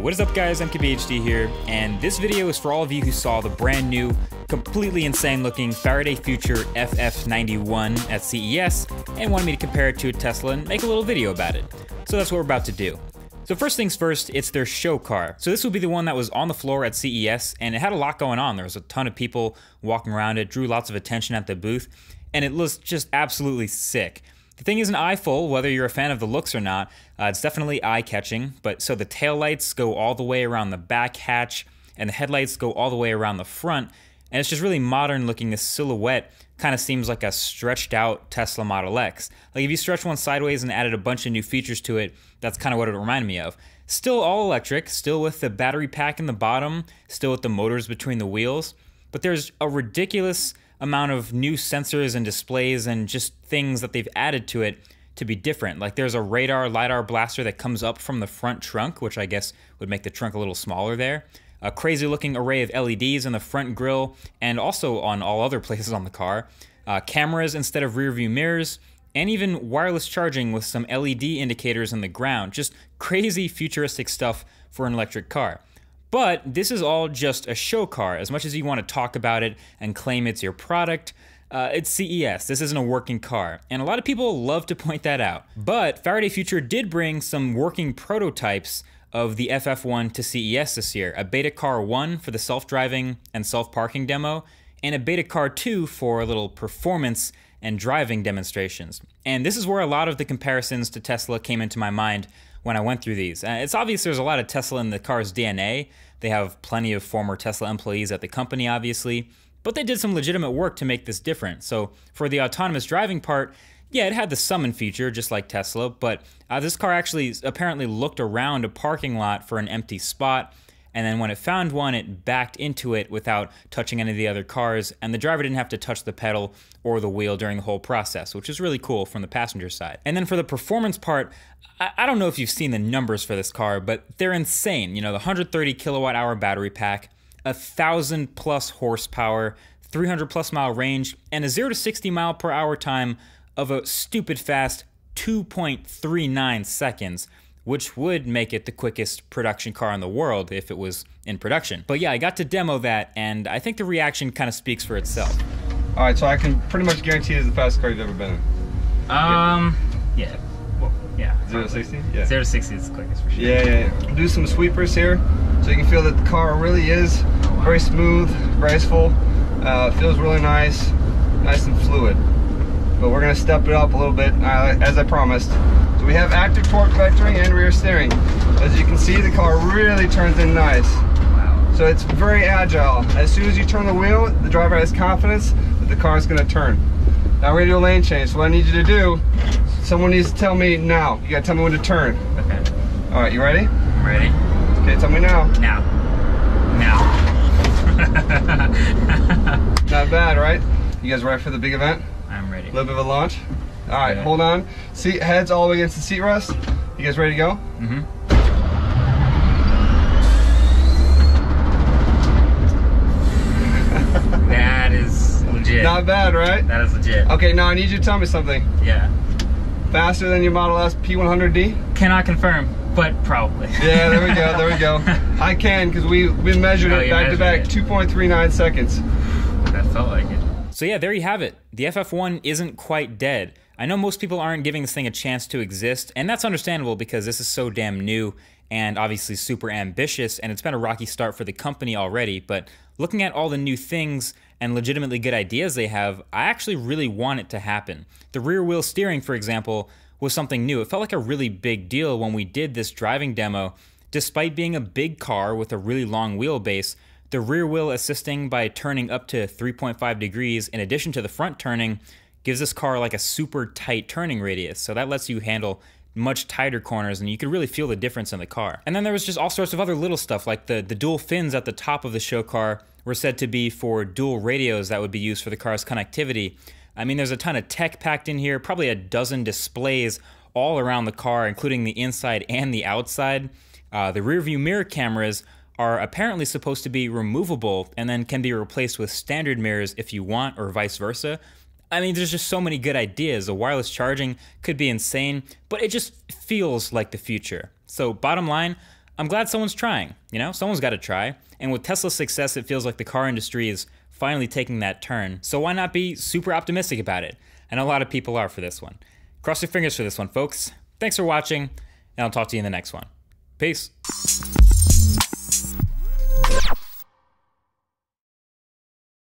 What is up guys, MKBHD here, and this video is for all of you who saw the brand new, completely insane looking Faraday Future FF91 at CES and wanted me to compare it to a Tesla and make a little video about it. So that's what we're about to do. So first things first, it's their show car. So this would be the one that was on the floor at CES, and it had a lot going on. There was a ton of people walking around it, drew lots of attention at the booth, and it looks just absolutely sick. The thing isn't eye-full, whether you're a fan of the looks or not. It's definitely eye-catching, but so the taillights go all the way around the back hatch, and the headlights go all the way around the front, and it's just really modern looking. This silhouette kind of seems like a stretched out Tesla Model X. Like if you stretch one sideways and added a bunch of new features to it, that's kind of what it reminded me of. Still all electric, still with the battery pack in the bottom, still with the motors between the wheels, but there's a ridiculous amount of new sensors and displays and just things that they've added to it to be different. Like there's a radar LiDAR blaster that comes up from the front trunk, which I guess would make the trunk a little smaller there. A crazy looking array of LEDs in the front grille and also on all other places on the car. Cameras instead of rear view mirrors, and even wireless charging with some LED indicators in the ground. Just crazy futuristic stuff for an electric car. But this is all just a show car. As much as you want to talk about it and claim it's your product, it's CES. This isn't a working car. And a lot of people love to point that out. But Faraday Future did bring some working prototypes of the FF1 to CES this year. A Beta Car 1 for the self-driving and self-parking demo, and a Beta Car 2 for a little performance and driving demonstrations. And this is where a lot of the comparisons to Tesla came into my mind when I went through these. It's obvious there's a lot of Tesla in the car's DNA. They have plenty of former Tesla employees at the company, obviously, but they did some legitimate work to make this different. So for the autonomous driving part, yeah, it had the summon feature, just like Tesla, but this car actually apparently looked around a parking lot for an empty spot, and then when it found one, it backed into it without touching any of the other cars, and the driver didn't have to touch the pedal or the wheel during the whole process, which is really cool from the passenger side. And then for the performance part, I don't know if you've seen the numbers for this car, but they're insane. You know, the 130 kilowatt hour battery pack, 1,000 plus horsepower, 300 plus mile range, and a 0 to 60 mile per hour time of a stupid fast 2.39 seconds, which would make it the quickest production car in the world if it was in production. But yeah, I got to demo that, and I think the reaction kind of speaks for itself. All right, so I can pretty much guarantee it's the fastest car you've ever been in. Yeah. Well, yeah. 0 to 60? Yeah. 0 to 60 is the quickest for sure. Yeah. Do some sweepers here so you can feel that the car really is very smooth, graceful. Feels really nice and fluid. But we're gonna step it up a little bit, as I promised. So we have active torque vectoring and rear steering. As you can see, the car really turns in nice. Wow. So it's very agile. As soon as you turn the wheel, the driver has confidence that the car is gonna turn. Now we're gonna do a lane change. So what I need you to do, someone needs to tell me now. You gotta tell me when to turn. Okay. All right, you ready? I'm ready. Okay, tell me now. Now. Not bad, right? You guys ready for the big event? I'm ready. A little bit of a launch. All right, yeah. Hold on. Seat heads all the way against the seat rest. You guys ready to go? Mm-hmm. That is legit. Not bad, right? That is legit. Okay, now I need you to tell me something. Yeah. Faster than your Model S P100D? Cannot confirm, but probably. Yeah, there we go, there we go. I can, because we measured it back to back, 2.39 seconds. That felt like it. So yeah, there you have it. The FF1 isn't quite dead. I know most people aren't giving this thing a chance to exist, and that's understandable because this is so damn new and obviously super ambitious, and it's been a rocky start for the company already, but looking at all the new things and legitimately good ideas they have, I actually really want it to happen. The rear wheel steering, for example, was something new. It felt like a really big deal when we did this driving demo. Despite being a big car with a really long wheelbase, the rear wheel assisting by turning up to 3.5 degrees in addition to the front turning gives this car like a super tight turning radius. So that lets you handle much tighter corners, and you could really feel the difference in the car. And then there was just all sorts of other little stuff, like the dual fins at the top of the show car were said to be for dual radios that would be used for the car's connectivity. I mean, there's a ton of tech packed in here, probably a dozen displays all around the car, including the inside and the outside. The rear view mirror cameras are apparently supposed to be removable and then can be replaced with standard mirrors if you want, or vice versa. I mean, there's just so many good ideas. The wireless charging could be insane, but it just feels like the future. So bottom line, I'm glad someone's trying, you know? Someone's got to try. And with Tesla's success, it feels like the car industry is finally taking that turn. So why not be super optimistic about it? And a lot of people are for this one. Cross your fingers for this one, folks. Thanks for watching, and I'll talk to you in the next one. Peace.